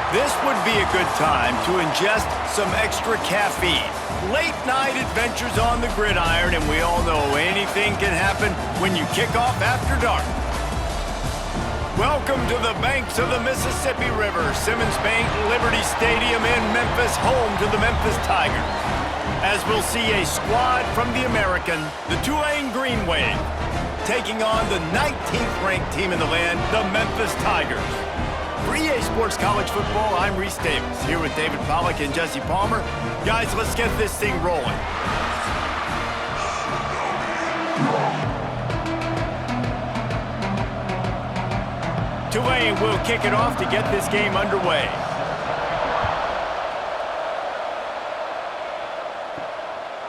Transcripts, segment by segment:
This would be a good time to ingest some extra caffeine. Late night adventures on the gridiron, and we all know anything can happen when you kick off after dark. Welcome to the banks of the Mississippi River, Simmons Bank Liberty Stadium in Memphis, home to the Memphis Tigers. As we'll see a squad from the American, the Tulane Green Wave, taking on the 19th ranked team in the land, the Memphis Tigers. For EA Sports College Football, I'm Reese Davis, here with David Pollack and Jesse Palmer. Guys, let's get this thing rolling. Tulane will kick it off to get this game underway.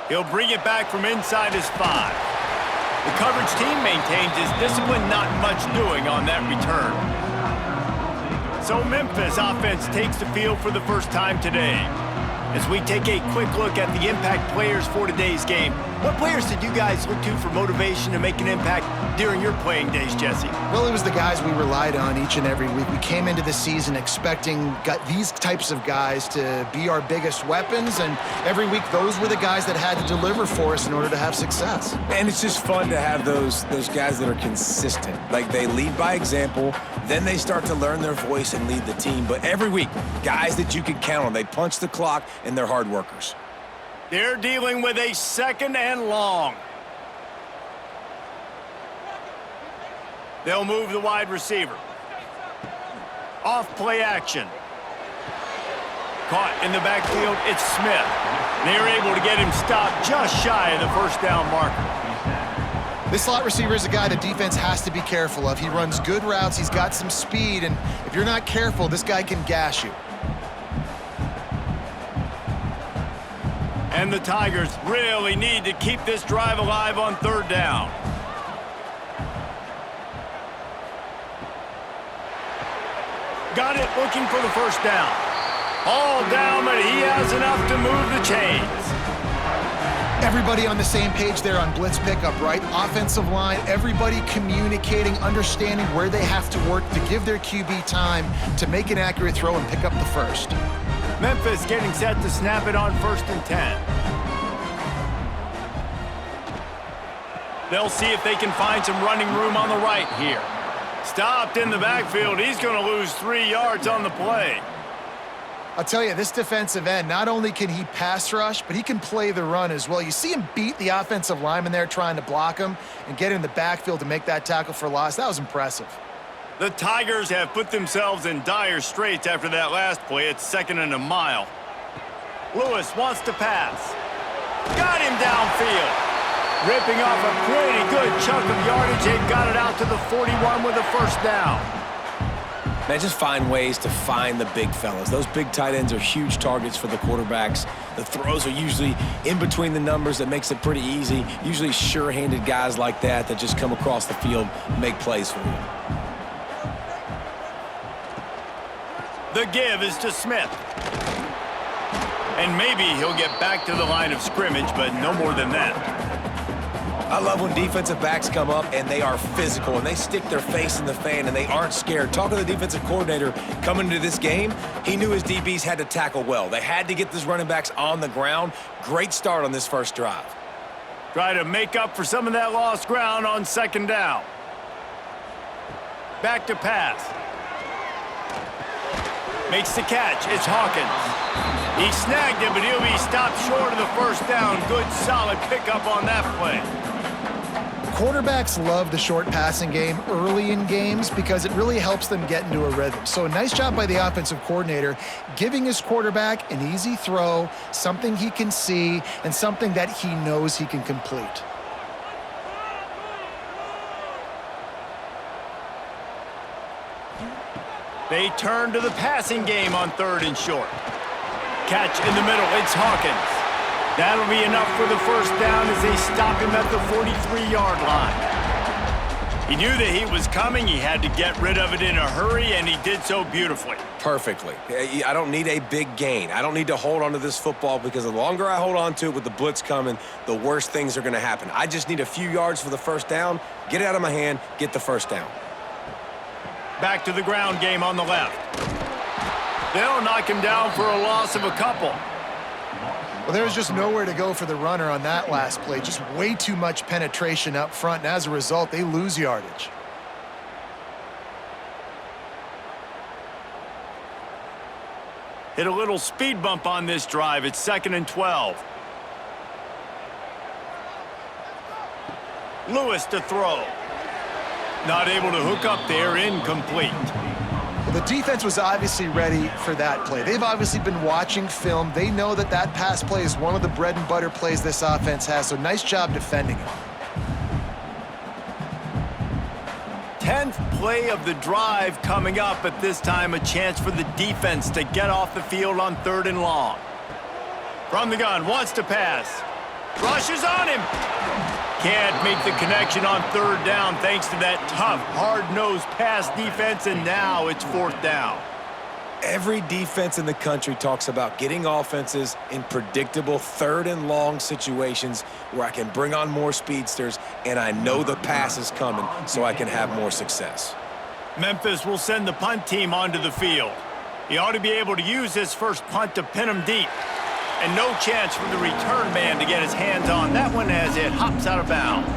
He'll bring it back from inside his 5. The coverage team maintains his discipline, not much doing on that return. So Memphis offense takes the field for the first time today. As we take a quick look at the impact players for today's game, what players did you guys look to for motivation to make an impact during your playing days, Jesse? Well, it was the guys we relied on each and every week. We came into the season expecting these types of guys to be our biggest weapons, and every week those were the guys that had to deliver for us in order to have success. And it's just fun to have those guys that are consistent. Like, they lead by example, then they start to learn their voice and lead the team. But every week, guys that you can count on. They punch the clock, and they're hard workers. They're dealing with a second and long. They'll move the wide receiver. Off play action. Caught in the backfield, it's Smith. They're able to get him stopped just shy of the first down marker. This slot receiver is a guy the defense has to be careful of. He runs good routes, he's got some speed, and if you're not careful, this guy can gash you. And the Tigers really need to keep this drive alive on third down. Got it, looking for the first down. All down, but he has enough to move the chains. Everybody on the same page there on blitz pickup, right? Offensive line, everybody communicating, understanding where they have to work to give their QB time to make an accurate throw and pick up the first. Memphis getting set to snap it on 1st and 10. They'll see if they can find some running room on the right here. Stopped in the backfield. He's going to lose 3 yards on the play. I'll tell you, this defensive end, not only can he pass rush, but he can play the run as well. You see him beat the offensive lineman there trying to block him and get in the backfield to make that tackle for loss. That was impressive. The Tigers have put themselves in dire straits after that last play. It's 2nd and a mile. Lewis wants to pass. Got him downfield. Ripping off a pretty good chunk of yardage. They've got it out to the 41 with a first down. Man, just find ways to find the big fellas. Those big tight ends are huge targets for the quarterbacks. The throws are usually in between the numbers. That makes it pretty easy. Usually sure-handed guys like that just come across the field and make plays for you. The give is to Smith. And maybe he'll get back to the line of scrimmage, but no more than that. I love when defensive backs come up and they are physical and they stick their face in the fan and they aren't scared. Talking to the defensive coordinator coming into this game, he knew his DBs had to tackle well. They had to get these running backs on the ground. Great start on this first drive. Try to make up for some of that lost ground on 2nd down. Back to pass. Makes the catch. It's Hawkins. He snagged it, but he'll be stopped short of the first down. Good, solid pickup on that play. Quarterbacks love the short passing game early in games because it really helps them get into a rhythm. So a nice job by the offensive coordinator giving his quarterback an easy throw, something he can see, and something that he knows he can complete. They turn to the passing game on 3rd and short. Catch in the middle, it's Hawkins. That'll be enough for the first down as they stop him at the 43-yard line. He knew the heat was coming. He had to get rid of it in a hurry, and he did so beautifully. Perfectly. I don't need a big gain. I don't need to hold on to this football because the longer I hold on to it with the blitz coming, the worse things are going to happen. I just need a few yards for the first down, get it out of my hand, get the first down. Back to the ground game on the left. They'll knock him down for a loss of a couple. Well, there was just nowhere to go for the runner on that last play. Just way too much penetration up front, and as a result, they lose yardage. Hit a little speed bump on this drive. It's 2nd and 12. Lewis to throw. Not able to hook up there, incomplete. Well, the defense was obviously ready for that play. They've obviously been watching film. They know that that pass play is one of the bread and butter plays this offense has, so nice job defending it. 10th play of the drive coming up, but this time a chance for the defense to get off the field on 3rd and long. From the gun, wants to pass. Rushes on him. Can't make the connection on 3rd down thanks to that tough, hard-nosed pass defense, and now it's 4th down. Every defense in the country talks about getting offenses in predictable 3rd and long situations where I can bring on more speedsters and I know the pass is coming so I can have more success. Memphis will send the punt team onto the field. He ought to be able to use this first punt to pin him deep. And no chance for the return man to get his hands on that one as it hops out of bounds.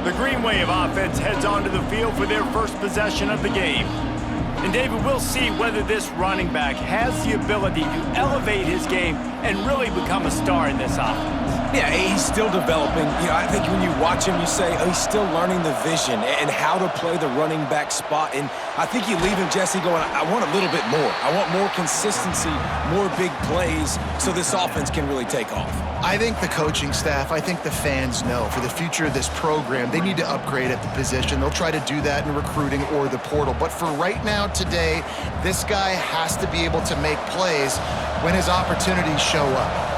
The Green Wave offense heads onto the field for their first possession of the game. And David, we'll see whether this running back has the ability to elevate his game and really become a star in this offense. Yeah, he's still developing. You know, I think when you watch him, you say, oh, he's still learning the vision and how to play the running back spot. And I think you leave him, Jesse, going, I want a little bit more. I want more consistency, more big plays so this offense can really take off. I think the coaching staff, I think the fans know for the future of this program, they need to upgrade at the position. They'll try to do that in recruiting or the portal. But for right now, today, this guy has to be able to make plays when his opportunities show up.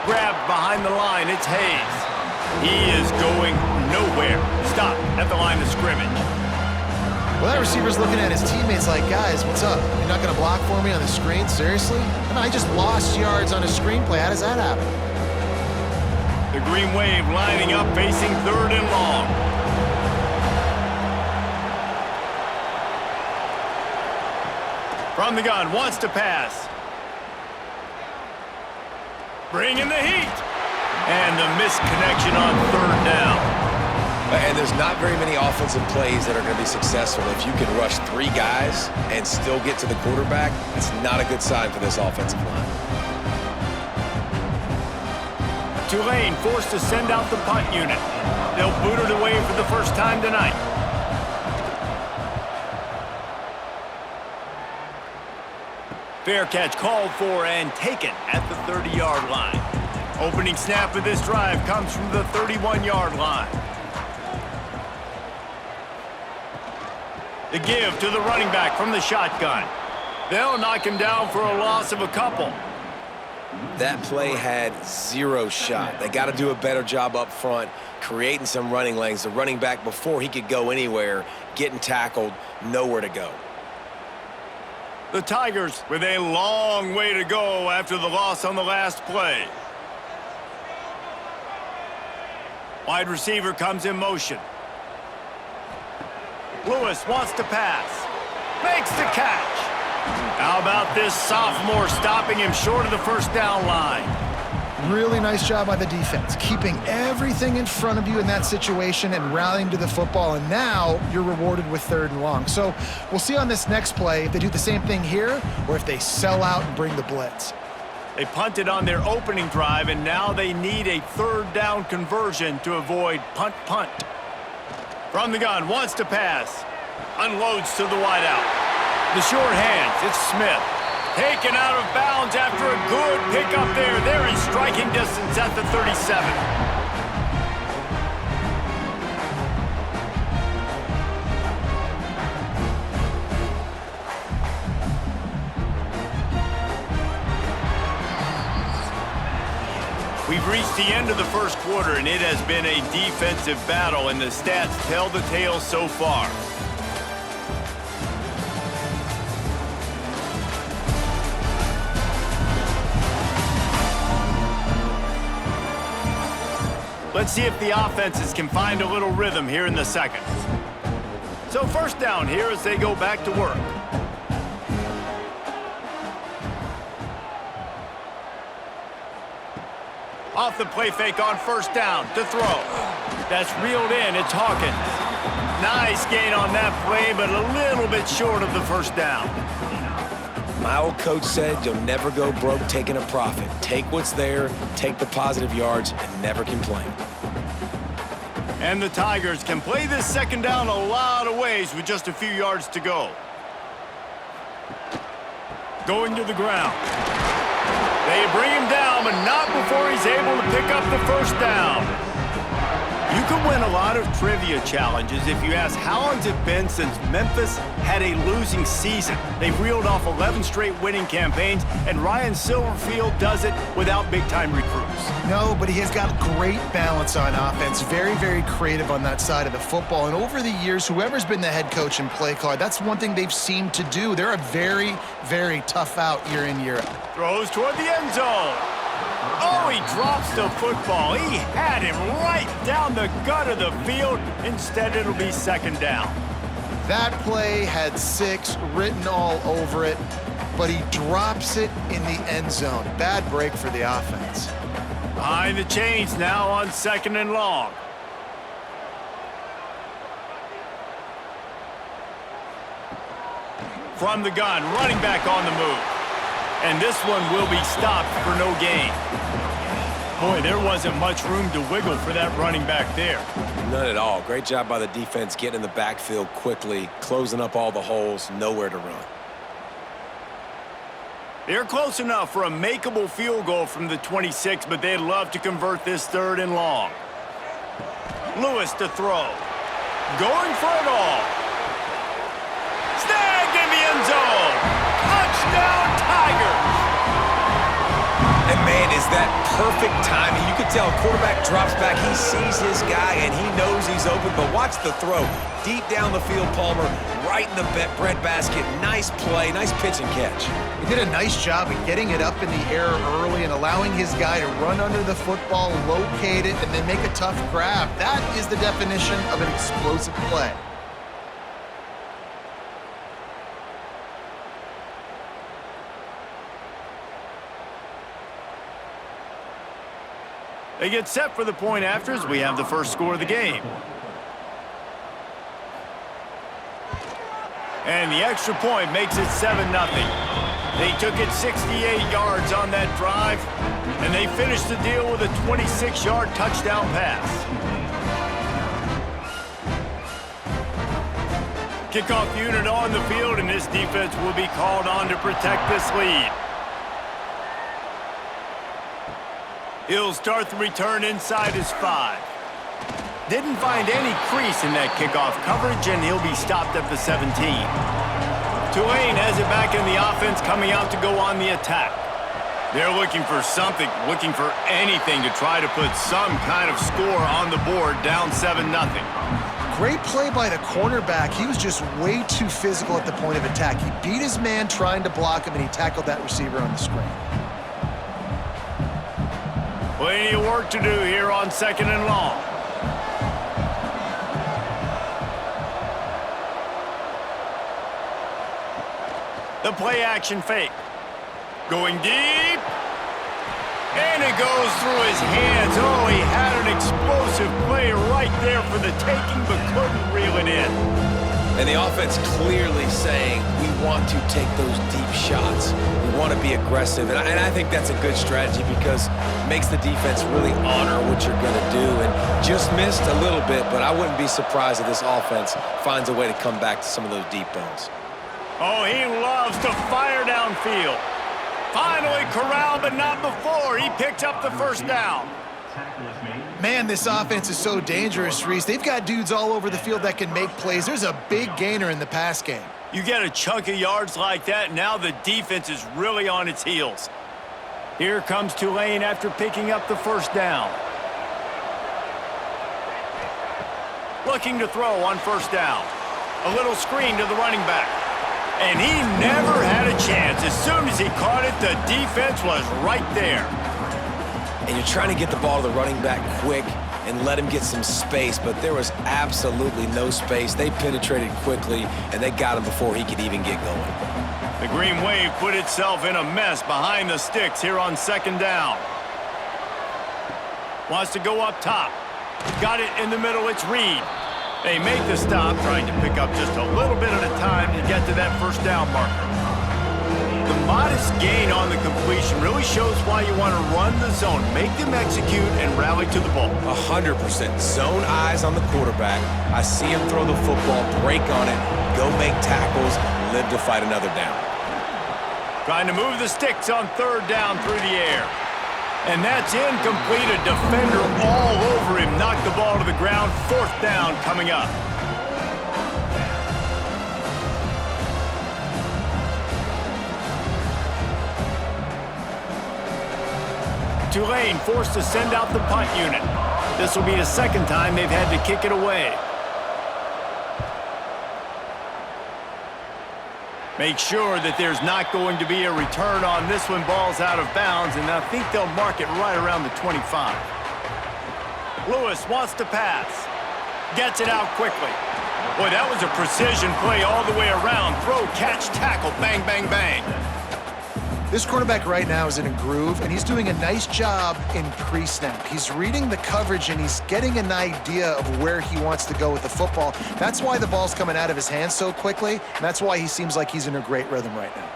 Grabbed behind the line, it's Hayes. He is going nowhere. Stop at the line of scrimmage. Well, that receiver's looking at his teammates like, guys, what's up? You're not going to block for me on the screen? Seriously? I mean, I just lost yards on a screenplay. How does that happen? The Green Wave lining up, facing 3rd and long. From the gun, wants to pass. Bringing the heat. And the missed connection on 3rd down. And there's not very many offensive plays that are going to be successful. If you can rush 3 guys and still get to the quarterback, it's not a good sign for this offensive line. Tulane forced to send out the punt unit. They'll boot it away for the first time tonight. Fair catch called for and taken at the 30-yard line. Opening snap of this drive comes from the 31-yard line. The give to the running back from the shotgun. They'll knock him down for a loss of a couple. That play had 0 shot. They got to do a better job up front, creating some running lanes. The running back, before he could go anywhere, getting tackled, nowhere to go. The Tigers with a long way to go after the loss on the last play. Wide receiver comes in motion. Lewis wants to pass. Makes the catch. How about this sophomore stopping him short of the first down line? Really nice job by the defense, keeping everything in front of you in that situation and rallying to the football, and now you're rewarded with 3rd and long. So we'll see on this next play if they do the same thing here or if they sell out and bring the blitz. They punted on their opening drive, and now they need a 3rd down conversion to avoid punt. From the gun, wants to pass. Unloads to the wideout. The short hands, it's Smith. Taken out of bounds after a good pickup there. They're in striking distance at the 37. We've reached the end of the first quarter, and it has been a defensive battle, and the stats tell the tale so far. Let's see if the offenses can find a little rhythm here in the second. So first down here as they go back to work. Off the play fake on first down to throw. That's reeled in. It's Hawkins. Nice gain on that play, but a little bit short of the first down. My old coach said you'll never go broke taking a profit. Take what's there, take the positive yards, and never complain. And the Tigers can play this second down a lot of ways with just a few yards to go. Going to the ground. They bring him down, but not before he's able to pick up the first down. You could win a lot of trivia challenges if you ask how long it's been since Memphis had a losing season. They've reeled off 11 straight winning campaigns, and Ryan Silverfield does it without big-time recruits. No, but he has got great balance on offense. Very, very creative on that side of the football. And over the years, whoever's been the head coach and play caller, that's one thing they've seemed to do. They're a very, very tough out year in, year out. Throws toward the end zone. Oh, he drops the football. He had him right down the gut of the field. Instead, it'll be second down. That play had 6 written all over it, but he drops it in the end zone. Bad break for the offense. Behind the chains now on second and long. From the gun, running back on the move. And this one will be stopped for no gain. Boy, there wasn't much room to wiggle for that running back there. None at all. Great job by the defense getting in the backfield quickly, closing up all the holes, nowhere to run. They're close enough for a makeable field goal from the 26, but they'd love to convert this third and long. Lewis to throw. Going for it all. Snagged in the end zone. Touchdown, Tigers. And man, is that perfect timing. You can tell quarterback drops back. He sees his guy, and he knows he's open. But watch the throw. Deep down the field, Palmer, right in the breadbasket. Nice play, nice pitch and catch. He did a nice job of getting it up in the air early and allowing his guy to run under the football, locate it, and then make a tough grab. That is the definition of an explosive play. They get set for the point after as we have the first score of the game. And the extra point makes it 7-0. They took it 68 yards on that drive, and they finished the deal with a 26-yard touchdown pass. Kickoff unit on the field, and this defense will be called on to protect this lead. He'll start the return inside his 5. Didn't find any crease in that kickoff coverage, and he'll be stopped at the 17. Tulane has it back in the offense, coming out to go on the attack. They're looking for something, looking for anything to try to put some kind of score on the board, down 7-0. Great play by the cornerback. He was just way too physical at the point of attack. He beat his man trying to block him, and he tackled that receiver on the screen. Plenty of work to do here on second and long. The play action fake. Going deep. And it goes through his hands. Oh, he had an explosive play right there for the taking, but couldn't reel it in. And the offense clearly saying, we want to take those deep shots. We want to be aggressive. And I think that's a good strategy because it makes the defense really honor what you're going to do. And just missed a little bit, but I wouldn't be surprised if this offense finds a way to come back to some of those deep bones. Oh, he loves to fire downfield. Finally corralled, but not before. He picked up the first down. Man, this offense is so dangerous, Reese. They've got dudes all over the field that can make plays. There's a big gainer in the pass game. You get a chunk of yards like that, now the defense is really on its heels. Here comes Tulane after picking up the first down. Looking to throw on first down. A little screen to the running back. And he never had a chance. As soon as he caught it, the defense was right there. And you're trying to get the ball to the running back quick. and let him get some space, but there was absolutely no space. They penetrated quickly, and they got him before he could even get going. The Green Wave put itself in a mess behind the sticks here on second down. Wants to go up top. Got it in the middle, it's Reed. They make the stop, trying to pick up just a little bit at a time to get to that first down marker. The modest gain on the completion really shows why you want to run the zone, make them execute, and rally to the ball. 100%. Zone eyes on the quarterback. I see him throw the football, break on it, go make tackles, live to fight another down. Trying to move the sticks on third down through the air. And that's incomplete. A defender all over him. Knocked the ball to the ground. Fourth down coming up. Tulane forced to send out the punt unit. This will be the second time they've had to kick it away. Make sure that there's not going to be a return on this one. Ball's out of bounds, and I think they'll mark it right around the 25. Lewis wants to pass. Gets it out quickly. Boy, that was a precision play all the way around. Throw, catch, tackle, bang, bang, bang. This quarterback right now is in a groove, and he's doing a nice job in pre-snap. He's reading the coverage, and he's getting an idea of where he wants to go with the football. That's why the ball's coming out of his hands so quickly, and that's why he seems like he's in a great rhythm right now.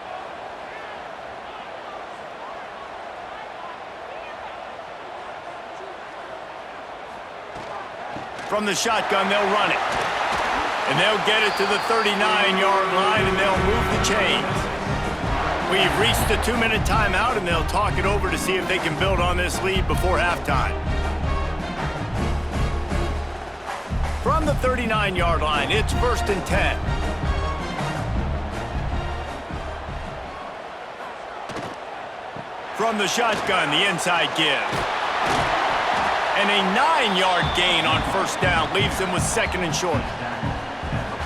From the shotgun, they'll run it. And they'll get it to the 39-yard line, and they'll move the chains. We've reached the 2-minute timeout, and they'll talk it over to see if they can build on this lead before halftime. From the 39-yard line, it's 1st and 10. From the shotgun, the inside give. And a 9-yard gain on first down leaves them with 2nd and short.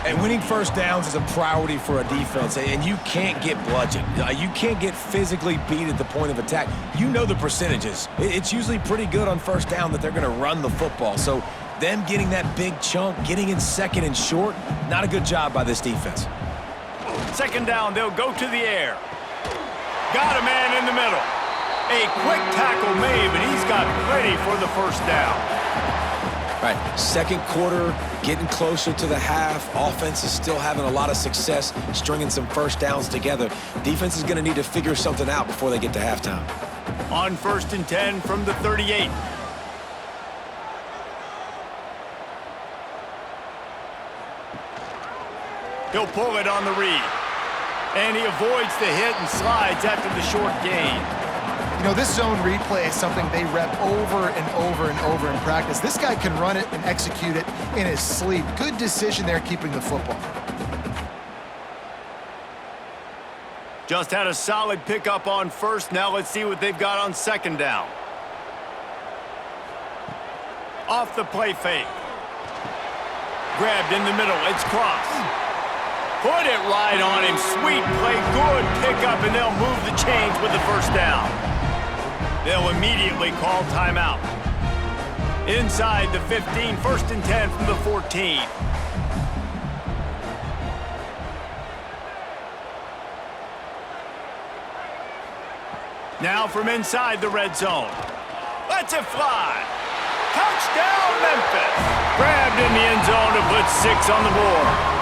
And winning first downs is a priority for a defense, and you can't get bludgeoned. You can't get physically beat at the point of attack. You know the percentages. It's usually pretty good on first down that they're going to run the football. So them getting that big chunk, getting in 2nd and short, not a good job by this defense. 2nd down, they'll go to the air. Got a man in the middle. A quick tackle made, but he's got plenty for the first down. Right, 2nd quarter, getting closer to the half. Offense is still having a lot of success stringing some first downs together. Defense is going to need to figure something out before they get to halftime. On 1st and 10 from the 38. He'll pull it on the read. And he avoids the hit and slides after the short gain. You know, this zone replay is something they rep over and over and over in practice. This guy can run it and execute it in his sleep. Good decision there keeping the football. Just had a solid pickup on first. Now let's see what they've got on 2nd down. Off the play fake. Grabbed in the middle. It's Cross. Put it right on him. Sweet play. Good pickup, and they'll move the chains with the first down. They'll immediately call timeout. Inside the 15, 1st and 10 from the 14. Now from inside the red zone. Lets it fly. Touchdown, Memphis. Grabbed in the end zone to put 6 on the board.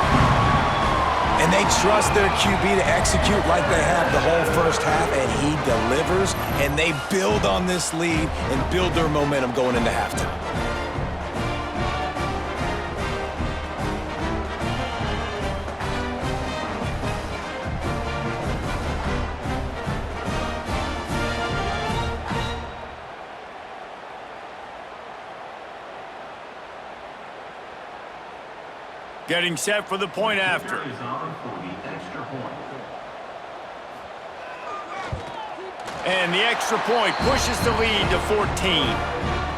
And they trust their QB to execute like they have the whole first half, and he delivers, and they build on this lead and build their momentum going into halftime. Getting set for the point after. And the extra point pushes the lead to 14.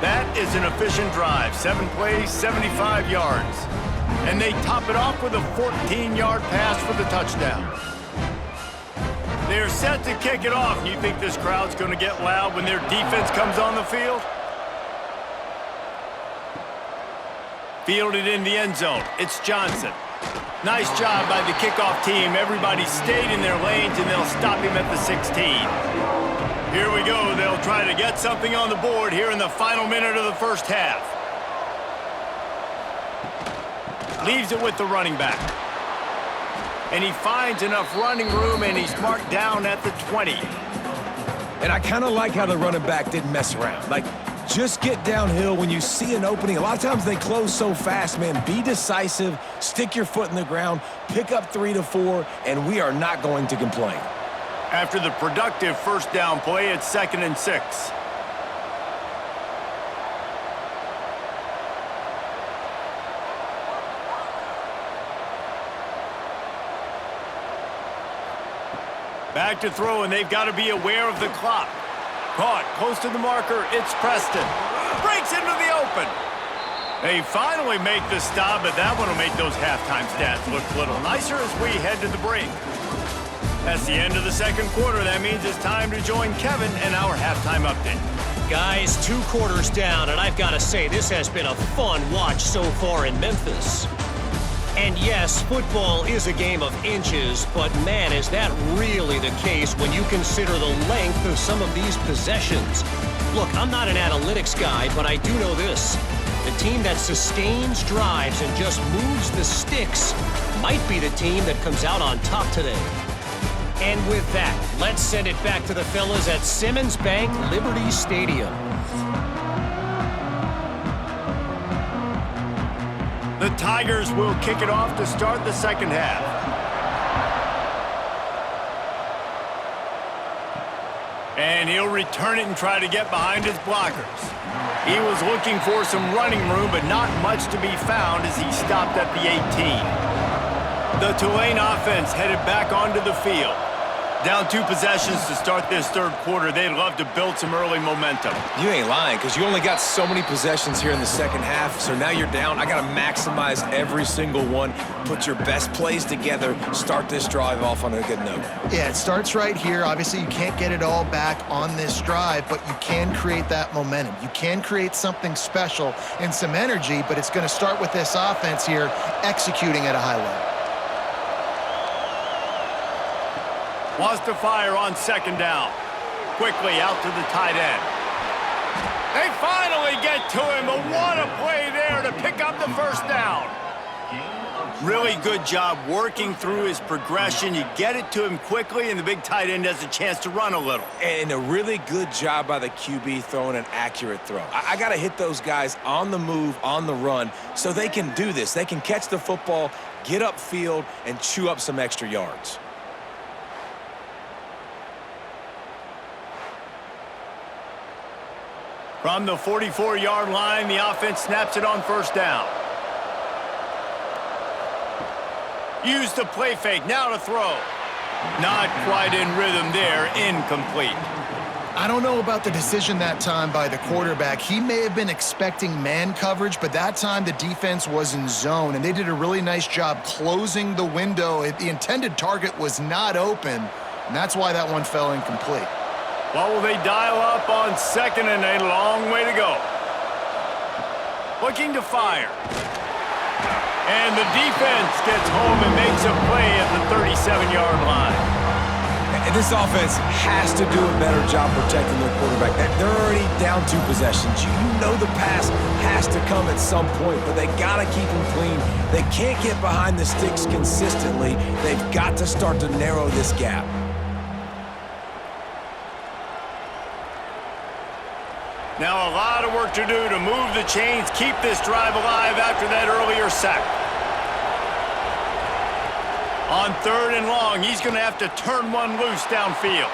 That is an efficient drive. 7 plays, 75 yards. And they top it off with a 14-yard pass for the touchdown. They're set to kick it off. You think this crowd's going to get loud when their defense comes on the field? Fielded in the end zone. It's Johnson. Nice job by the kickoff team. Everybody stayed in their lanes, and they'll stop him at the 16. Here we go. They'll try to get something on the board here in the final minute of the first half. Leaves it with the running back. And he finds enough running room, and he's marked down at the 20. And I kind of like how the running back didn't mess around. Like, just get downhill when you see an opening. A lot of times they close so fast, man. Be decisive, stick your foot in the ground, pick up 3 to 4, and we are not going to complain. After the productive first down play, it's 2nd and 6. Back to throw, and they've got to be aware of the clock. Caught close to the marker. It's Preston. Breaks into the open. They finally make the stop, but that one will make those halftime stats look a little nicer as we head to the break. That's the end of the second quarter. That means it's time to join Kevin and our halftime update. Guys, 2 quarters down, and I've got to say, this has been a fun watch so far in Memphis. And yes, football is a game of inches, but man, is that really the case when you consider the length of some of these possessions. Look, I'm not an analytics guy, but I do know this. The team that sustains drives and just moves the sticks might be the team that comes out on top today. And with that, let's send it back to the fellas at Simmons Bank Liberty Stadium. The Tigers will kick it off to start the second half. And he'll return it and try to get behind his blockers. He was looking for some running room, but not much to be found as he stopped at the 18. The Tulane offense headed back onto the field. Down 2 possessions to start this third quarter. They'd love to build some early momentum. You ain't lying, because you only got so many possessions here in the second half, so now you're down. I got to maximize every single one, put your best plays together, start this drive off on a good note. Yeah, it starts right here. Obviously, you can't get it all back on this drive, but you can create that momentum. You can create something special and some energy, but it's going to start with this offense here executing at a high level. Wants to fire on second down. Quickly out to the tight end. They finally get to him, but what a play there to pick up the first down. Really good job working through his progression. You get it to him quickly, and the big tight end has a chance to run a little. And a really good job by the QB throwing an accurate throw. I got to hit those guys on the move, on the run, so they can do this. They can catch the football, get upfield, and chew up some extra yards. From the 44-yard line, the offense snaps it on first down. Use the play fake, now to throw. Not quite in rhythm there, incomplete. I don't know about the decision that time by the quarterback. He may have been expecting man coverage, but that time the defense was in zone, and they did a really nice job closing the window. The intended target was not open, and that's why that one fell incomplete. What will they dial up on second, and a long way to go? Looking to fire. And the defense gets home and makes a play at the 37-yard line. And this offense has to do a better job protecting their quarterback. They're already down 2 possessions. You know the pass has to come at some point, but they got to keep them clean. They can't get behind the sticks consistently. They've got to start to narrow this gap. Now a lot of work to do to move the chains, keep this drive alive after that earlier sack. On 3rd and long, he's going to have to turn one loose downfield.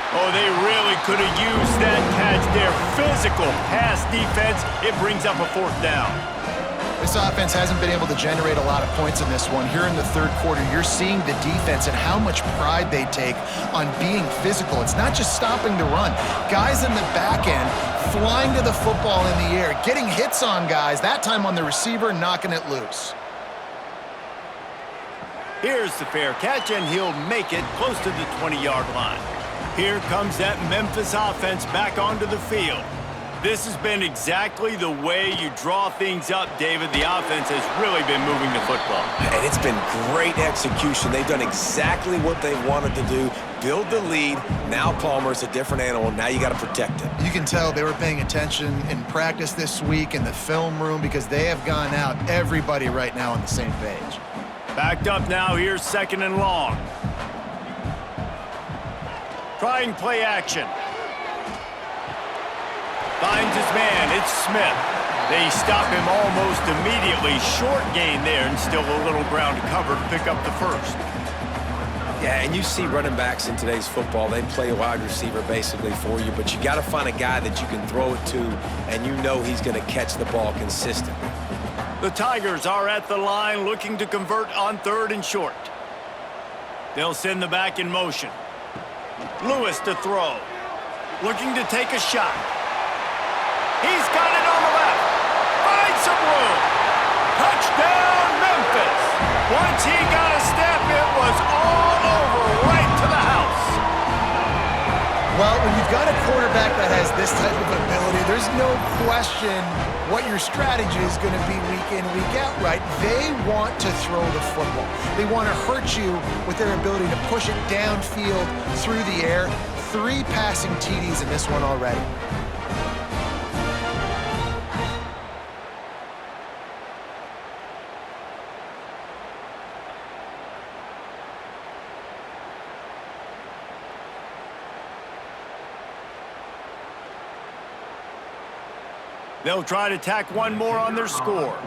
Oh, they really could have used that catch there. Physical pass defense. It brings up a 4th down. This offense hasn't been able to generate a lot of points in this one. Here in the third quarter, you're seeing the defense and how much pride they take on being physical. It's not just stopping the run. Guys in the back end flying to the football in the air, getting hits on guys, that time on the receiver, knocking it loose. Here's the fair catch, and he'll make it close to the 20-yard line. Here comes that Memphis offense back onto the field. This has been exactly the way you draw things up, David. The offense has really been moving the football. And it's been great execution. They've done exactly what they wanted to do. Build the lead. Now Palmer's a different animal. Now you got to protect him. You can tell they were paying attention in practice this week in the film room because they have gone out, everybody right now on the same page. Backed up now, here's 2nd and long. Trying play action. Finds his man, it's Smith. They stop him almost immediately. Short gain there and still a little ground to cover to pick up the first. Yeah, and you see running backs in today's football, they play a wide receiver basically for you, but you got to find a guy that you can throw it to, and you know he's going to catch the ball consistently. The Tigers are at the line looking to convert on 3rd and short. They'll send the back in motion. Lewis to throw. Looking to take a shot. He's got it on the left. Finds some room. Touchdown, Memphis. Once he got a step, it was all over, right to the house. Well, when you've got a quarterback that has this type of ability, there's no question what your strategy is going to be week in, week out, right? They want to throw the football. They want to hurt you with their ability to push it downfield through the air. 3 passing TDs in this one already. They'll try to tack one more on their score.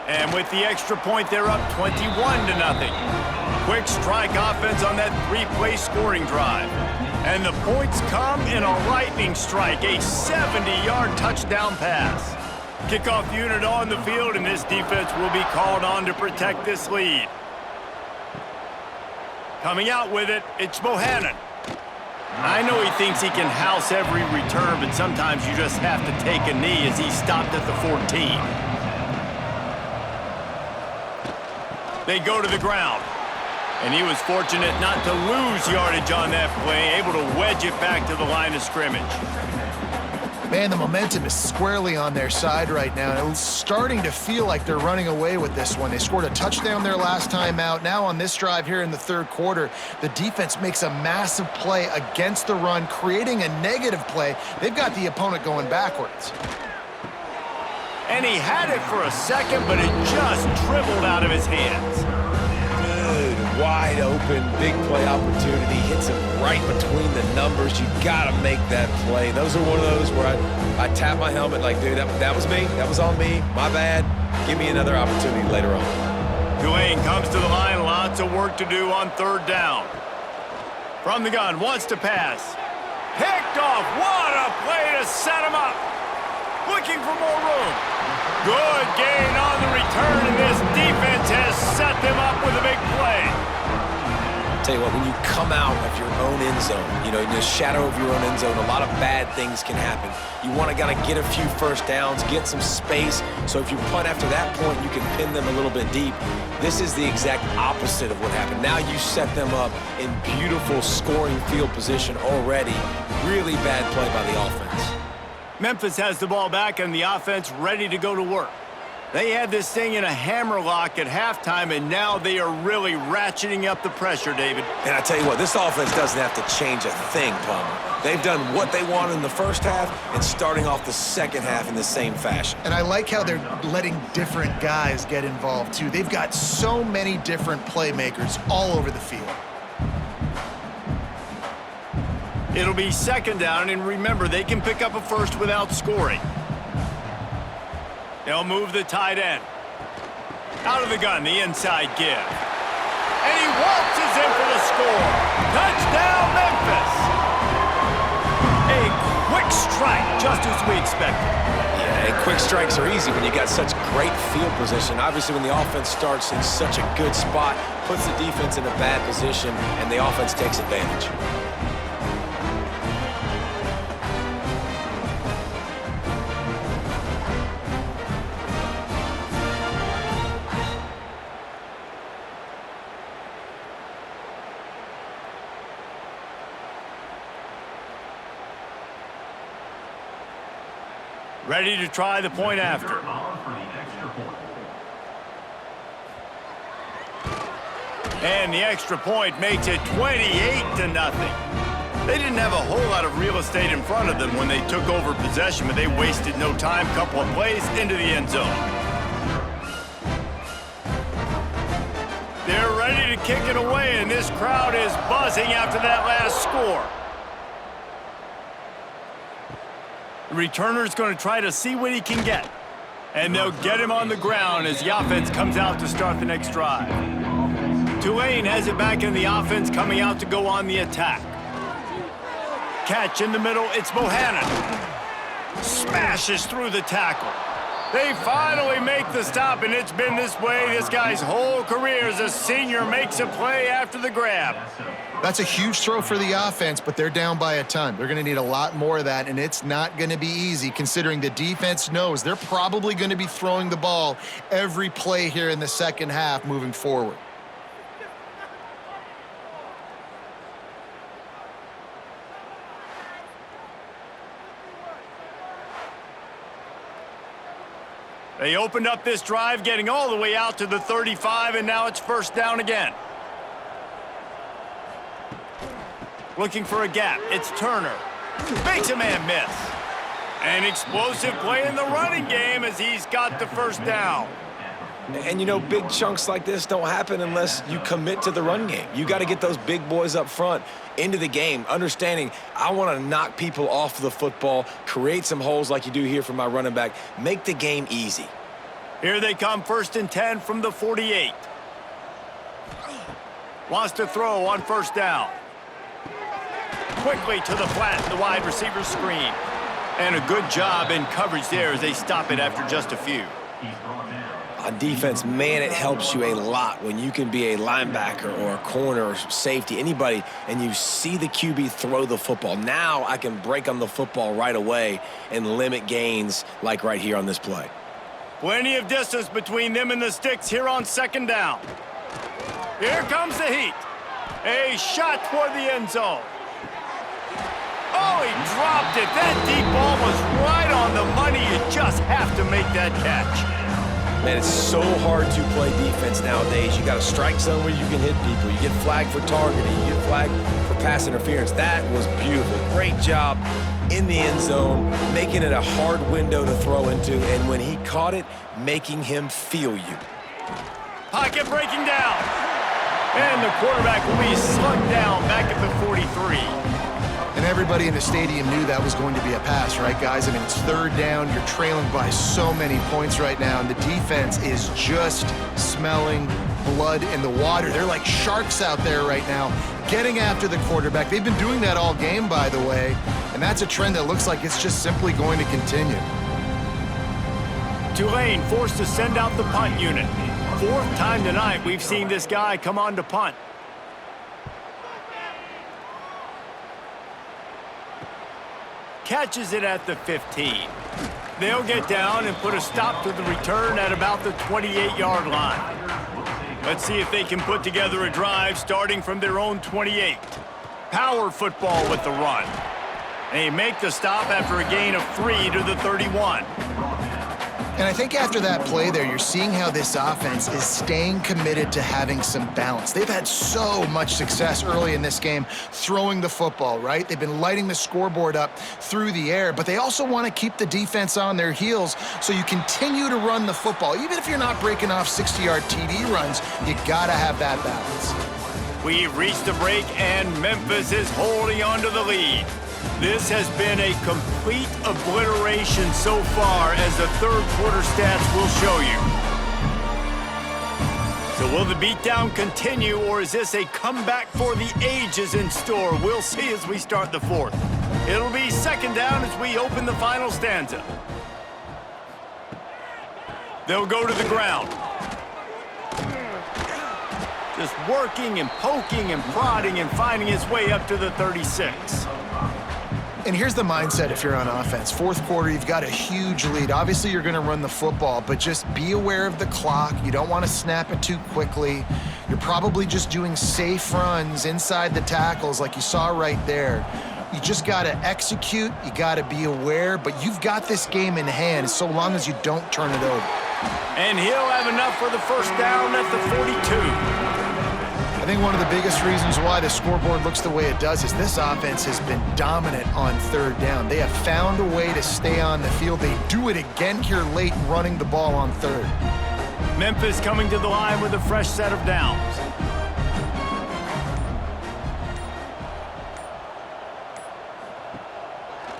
And with the extra point, they're up 21-0. Quick strike offense on that 3-play scoring drive. And the points come in a lightning strike, a 70-yard touchdown pass. Kickoff unit on the field, and this defense will be called on to protect this lead. Coming out with it, it's Bohannon. I know he thinks he can house every return, but sometimes you just have to take a knee as he stopped at the 14. They go to the ground. And he was fortunate not to lose yardage on that play, able to wedge it back to the line of scrimmage. Man, the momentum is squarely on their side right now. And it's starting to feel like they're running away with this one. They scored a touchdown their last time out. Now on this drive here in the 3rd quarter, the defense makes a massive play against the run, creating a negative play. They've got the opponent going backwards. And he had it for a second, but it just dribbled out of his hands. Good, wide open, big play opportunity. Hits him right between the numbers. You got to make that play. Those are one of those where I tap my helmet like, dude, that was me. That was on me. My bad. Give me another opportunity later on. Tulane comes to the line. Lots of work to do on 3rd down. From the gun, wants to pass. Picked off. What a play to set him up. Looking for more room. Good gain on the return, and this defense has set them up with a big play. Tell you what, when you come out of your own end zone, you know, in the shadow of your own end zone, a lot of bad things can happen. You want to kind of get a few first downs, get some space, so if you punt after that point, you can pin them a little bit deep. This is the exact opposite of what happened. Now you set them up in beautiful scoring field position already. Really bad play by the offense. Memphis has the ball back and the offense ready to go to work. They had this thing in a hammerlock at halftime, and now they are really ratcheting up the pressure, David. And I tell you what, this offense doesn't have to change a thing, Palmer. They've done what they wanted in the first half and starting off the second half in the same fashion. And I like how they're letting different guys get involved, too. They've got so many different playmakers all over the field. It'll be 2nd down, and remember, they can pick up a first without scoring. They'll move the tight end. Out of the gun, the inside give. And he waltzes in for the score. Touchdown, Memphis! A quick strike, just as we expected. Yeah, and quick strikes are easy when you got such great field position. Obviously, when the offense starts in such a good spot, puts the defense in a bad position, and the offense takes advantage. Ready to try the point after. And the extra point makes it 28-0. They didn't have a whole lot of real estate in front of them when they took over possession, but they wasted no time. Couple of plays into the end zone. They're ready to kick it away, and this crowd is buzzing after that last score. The returner's going to try to see what he can get. And they'll get him on the ground as the offense comes out to start the next drive. Tulane has it back in the offense, coming out to go on the attack. Catch in the middle, it's Bohannon. Smashes through the tackle. They finally make the stop, and it's been this way this guy's whole career as a senior makes a play after the grab. That's a huge throw for the offense, but they're down by a ton. They're going to need a lot more of that, and it's not going to be easy considering the defense knows they're probably going to be throwing the ball every play here in the second half moving forward. They opened up this drive, getting all the way out to the 35, and now it's first down again. Looking for a gap. It's Turner. Makes a man miss. An explosive play in the running game as he's got the first down. And, you know, big chunks like this don't happen unless you commit to the run game. You got to get those big boys up front into the game, understanding I want to knock people off the football, create some holes like you do here for my running back, make the game easy. Here they come, 1st and 10 from the 48. Wants to throw on first down. Quickly to the flat, the wide receiver screen. And a good job in coverage there as they stop it after just a few. On defense, man, it helps you a lot when you can be a linebacker or a corner or safety, anybody, and you see the QB throw the football. Now I can break on the football right away and limit gains like right here on this play. Plenty of distance between them and the sticks here on second down. Here comes the heat. A shot toward the end zone. Oh, he dropped it. That deep ball was right on the money. You just have to make that catch. Man, it's so hard to play defense nowadays. You got a strike zone where you can hit people. You get flagged for targeting. You get flagged for pass interference. That was beautiful. Great job in the end zone, making it a hard window to throw into, and when he caught it, making him feel you. Pocket breaking down. And the quarterback will be slugged down back at the 43. And everybody in the stadium knew that was going to be a pass, right, guys? I mean, it's third down. You're trailing by so many points right now, and the defense is just smelling blood in the water. They're like sharks out there right now, getting after the quarterback. They've been doing that all game, by the way, and that's a trend that looks like it's just simply going to continue. Tulane forced to send out the punt unit. 4th time tonight we've seen this guy come on to punt. Catches it at the 15. They'll get down and put a stop to the return at about the 28-yard line. Let's see if they can put together a drive starting from their own 28. Power football with the run. They make the stop after a gain of 3 to the 31. And I think after that play there, you're seeing how this offense is staying committed to having some balance. They've had so much success early in this game throwing the football, right? They've been lighting the scoreboard up through the air, but they also want to keep the defense on their heels so you continue to run the football. Even if you're not breaking off 60-yard TD runs, you got to have that balance. We've reached the break, and Memphis is holding on to the lead. This has been a complete obliteration so far, as the third quarter stats will show you. So will the beatdown continue, or is this a comeback for the ages in store? We'll see as we start the fourth. It'll be second down as we open the final stanza. They'll go to the ground. Just working and poking and prodding and finding his way up to the 36. And here's the mindset if you're on offense. Fourth quarter, you've got a huge lead. Obviously, you're going to run the football, but just be aware of the clock. You don't want to snap it too quickly. You're probably just doing safe runs inside the tackles like you saw right there. You just got to execute. You got to be aware, but you've got this game in hand so long as you don't turn it over. And he'll have enough for the first down at the 42. I think one of the biggest reasons why the scoreboard looks the way it does is this offense has been dominant on third down. They have found a way to stay on the field. They do it again here late, running the ball on third. Memphis coming to the line with a fresh set of downs.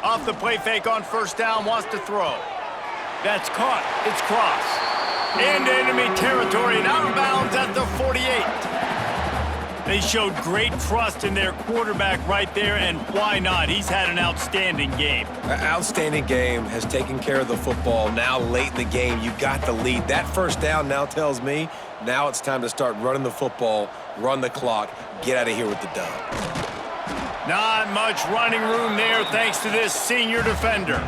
Off the play fake on first down, wants to throw. That's caught. It's cross. Into enemy territory and out of bounds at the 48. They showed great trust in their quarterback right there, and why not? He's had an outstanding game. An outstanding game, has taken care of the football. Now late in the game, you got the lead. That first down now tells me now it's time to start running the football, run the clock, get out of here with the dub. Not much running room there thanks to this senior defender.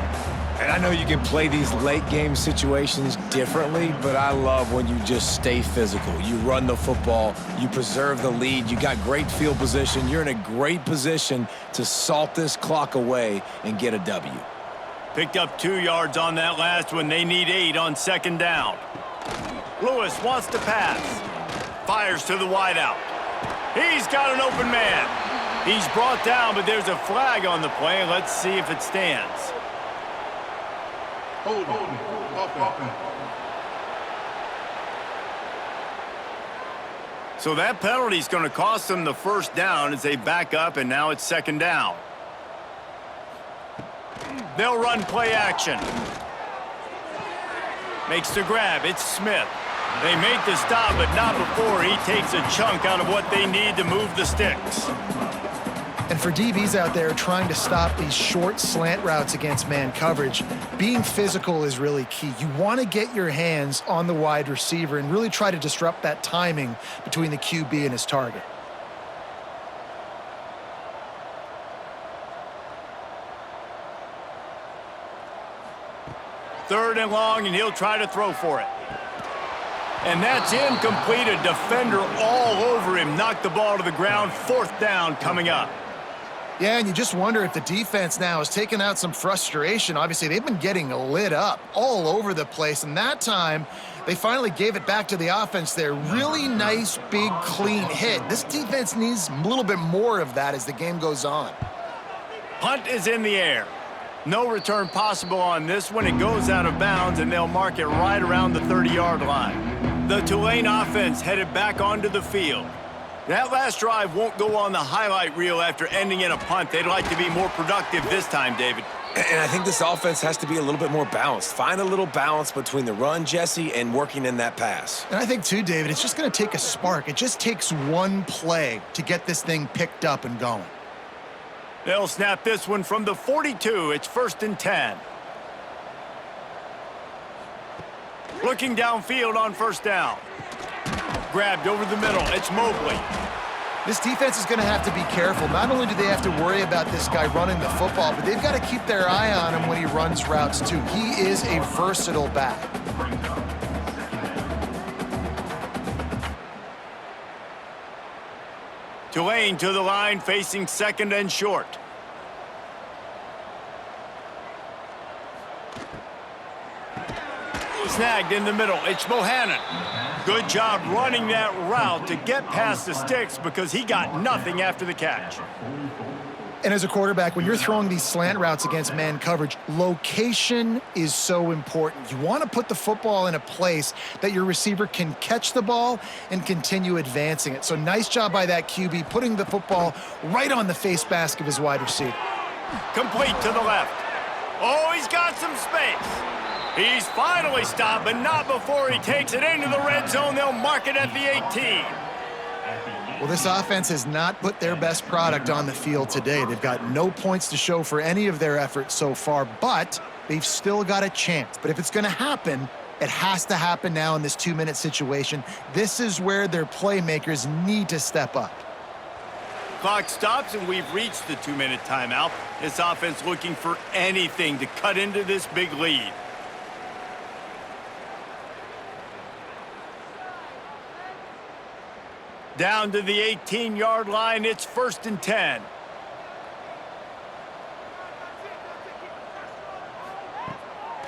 And I know you can play these late game situations differently, but I love when you just stay physical. You run the football, you preserve the lead, you got great field position, you're in a great position to salt this clock away and get a W. Picked up 2 yards on that last one. They need 8 on second down. Lewis wants to pass. Fires to the wideout. He's got an open man. He's brought down, but there's a flag on the play. Let's see if it stands. Hold on. So that penalty is going to cost them the first down as they back up, and now it's second down. They'll run play action. Makes the grab. It's Smith. They make the stop, but not before he takes a chunk out of what they need to move the sticks. And for DBs out there trying to stop these short slant routes against man coverage, being physical is really key. You want to get your hands on the wide receiver and really try to disrupt that timing between the QB and his target. Third and long, and he'll try to throw for it. And that's incomplete. A defender all over him. Knocked the ball to the ground. Fourth down coming up. Yeah, and you just wonder if the defense now has taken out some frustration. Obviously, they've been getting lit up all over the place, and that time they finally gave it back to the offense there. Really nice, big, clean hit. This defense needs a little bit more of that as the game goes on. Punt is in the air. No return possible on this one. It goes out of bounds, and they'll mark it right around the 30-yard line. The Tulane offense headed back onto the field. That last drive won't go on the highlight reel after ending in a punt. They'd like to be more productive this time, David. And I think this offense has to be a little bit more balanced. Find a little balance between the run, Jesse, and working in that pass. And I think, too, David, it's just going to take a spark. It just takes one play to get this thing picked up and going. They'll snap this one from the 42. It's 1st and 10. Looking downfield on first down. Grabbed over the middle. It's Mobley. This defense is going to have to be careful. Not only do they have to worry about this guy running the football, but they've got to keep their eye on him when he runs routes, too. He is a versatile back. Tulane to the line, facing second and short. Snagged in the middle. It's Bohannon. Good job running that route to get past the sticks because he got nothing after the catch. And as a quarterback, when you're throwing these slant routes against man coverage, location is so important. You want to put the football in a place that your receiver can catch the ball and continue advancing it. So nice job by that QB, putting the football right on the face mask of his wide receiver. Complete to the left. Oh, he's got some space. He's finally stopped, but not before he takes it into the red zone. They'll mark it at the 18. Well, this offense has not put their best product on the field today. They've got no points to show for any of their efforts so far, but they've still got a chance. But if it's going to happen, it has to happen now in this 2-minute situation. This is where their playmakers need to step up. clock stops, and we've reached the 2-minute timeout. This offense looking for anything to cut into this big lead. Down to the 18-yard line, it's 1st and 10.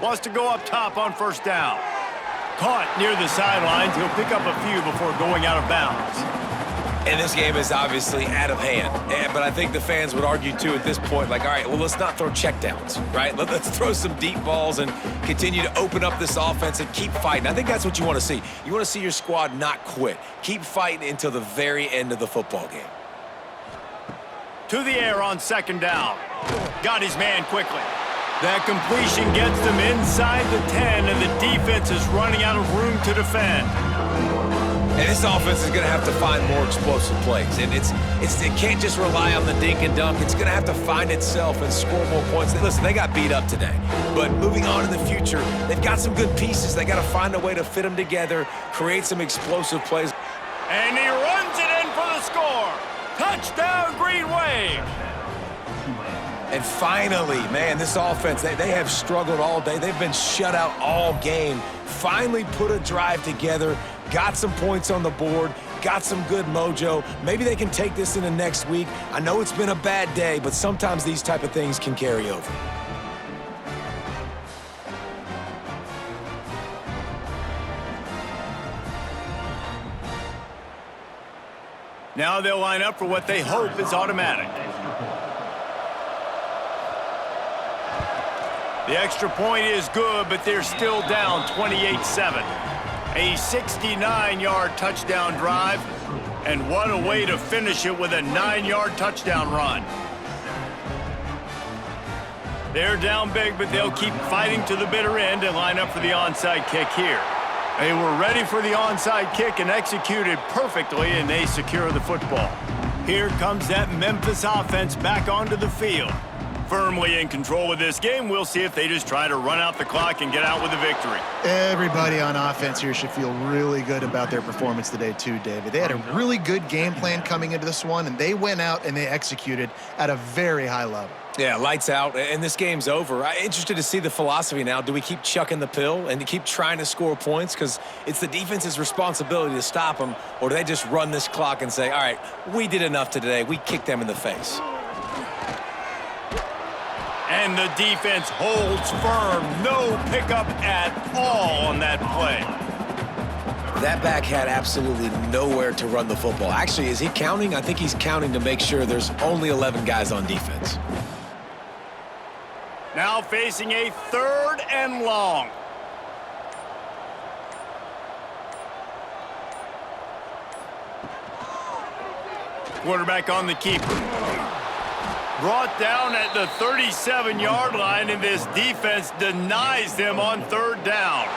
Wants to go up top on 1st down. Caught near the sidelines. He'll pick up a few before going out of bounds. And this game is obviously out of hand. But I think the fans would argue, too, at this point, like, all right, well, let's not throw checkdowns, right? Let's throw some deep balls and continue to open up this offense and keep fighting. I think that's what you want to see. You want to see your squad not quit. Keep fighting until the very end of the football game. To the air on 2nd down. Got his man quickly. That completion gets them inside the 10, and the defense is running out of room to defend. And this offense is going to have to find more explosive plays. And it can't just rely on the dink and dunk. It's going to have to find itself and score more points. Listen, they got beat up today. But moving on in the future, they've got some good pieces. They got to find a way to fit them together, create some explosive plays. And he runs it in for the score. Touchdown, Green Wave. And finally, man, this offense, they have struggled all day. They've been shut out all game. Finally put a drive together, got some points on the board, got some good mojo. Maybe they can take this into next week. I know it's been a bad day, but sometimes these type of things can carry over. Now they'll line up for what they hope is automatic. The extra point is good, but they're still down 28-7. A 69-yard touchdown drive, and what a way to finish it with a 9-yard touchdown run. They're down big, but they'll keep fighting to the bitter end and line up for the onside kick here. They were ready for the onside kick and executed perfectly, and they secure the football. Here comes that Memphis offense back onto the field. Firmly in control of this game. We'll see if they just try to run out the clock and get out with a victory. Everybody on offense here should feel really good about their performance today too, David. They had a really good game plan coming into this one, and they went out and they executed at a very high level. Yeah, lights out, and this game's over. I'm interested to see the philosophy now. Do we keep chucking the pill and keep trying to score points? Because it's the defense's responsibility to stop them, or do they just run this clock and say, all right, we did enough today. We kicked them in the face. And the defense holds firm. No pickup at all on that play. That back had absolutely nowhere to run the football. Actually, is he counting? I think he's counting to make sure there's only 11 guys on defense. Now facing a 3rd and long. Quarterback on the keeper. Brought down at the 37-yard line, and this defense denies them on 3rd down.